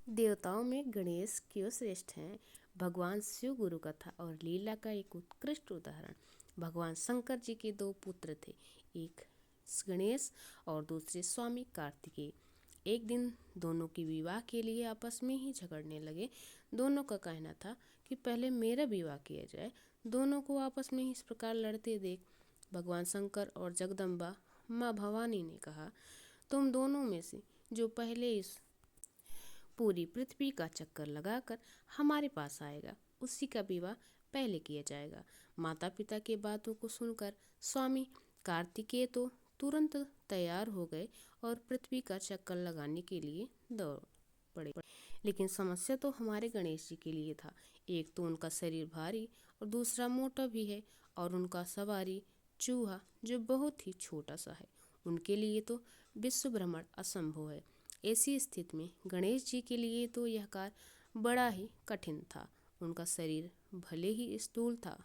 देवताओं में गणेश क्यों श्रेष्ठ हैं? भगवान शिव गुरु कथा और लीला का एक उत्कृष्ट उदाहरण। भगवान शंकर जी के दो पुत्र थे, एक गणेश और दूसरे स्वामी कार्तिकेय। एक दिन दोनों के विवाह के लिए आपस में ही झगड़ने लगे। दोनों का कहना था कि पहले मेरा विवाह किया जाए। दोनों को आपस में ही इस प्रकार लड़ते देख भगवान शंकर और जगदम्बा माँ भवानी ने कहा, तुम दोनों में से जो पहले इस पूरी पृथ्वी का चक्कर लगाकर हमारे पास आएगा, उसी का विवाह पहले किया जाएगा। माता पिता की बातों को सुनकर स्वामी कार्तिकेय तो तुरंत तैयार हो गए और पृथ्वी का चक्कर लगाने के लिए दौड़ पड़े। लेकिन समस्या तो हमारे गणेश जी के लिए था। एक तो उनका शरीर भारी और दूसरा मोटा भी है, और उनका सवारी चूहा जो बहुत ही छोटा सा है। उनके लिए तो विश्व भ्रमण असंभव है। ऐसी स्थिति में गणेश जी के लिए तो यह कार्य बड़ा ही कठिन था। उनका शरीर भले ही स्थूल था,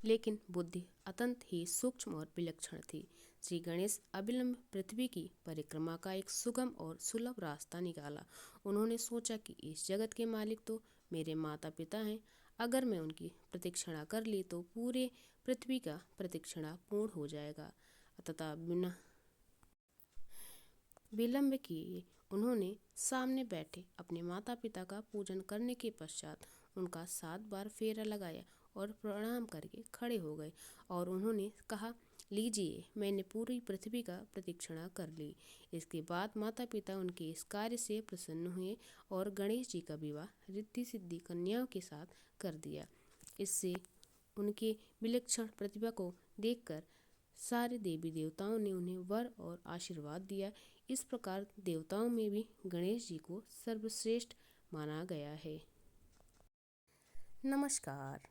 लेकिन बुद्धि अत्यंत ही सूक्ष्म और विलक्षण थी। श्री गणेश अविलंब पृथ्वी की परिक्रमा का एक सुगम और सुलभ रास्ता निकाला। उन्होंने सोचा कि इस जगत के मालिक तो मेरे माता पिता हैं। अगर मैं उनकी प्रदक्षिणा कर ली तो पूरे पृथ्वी का प्रदक्षिणा पूर्ण हो जाएगा। तथा बिना विलंब किए उन्होंने सामने बैठे अपने माता पिता का पूजन करने के पश्चात उनका 7 बार फेरा लगाया और प्रणाम करके खड़े हो गए। और उन्होंने कहा, लीजिए, मैंने पूरी पृथ्वी का प्रदक्षिणा कर ली। इसके बाद माता पिता उनके इस कार्य से प्रसन्न हुए और गणेश जी का विवाह रिद्धि सिद्धि कन्याओं के साथ कर दिया। इससे उनके विलक्षण प्रतिभा को देखकर सारे देवी देवताओं ने उन्हें वर और आशीर्वाद दिया। इस प्रकार देवताओं में भी गणेश जी को सर्वश्रेष्ठ माना गया है। नमस्कार।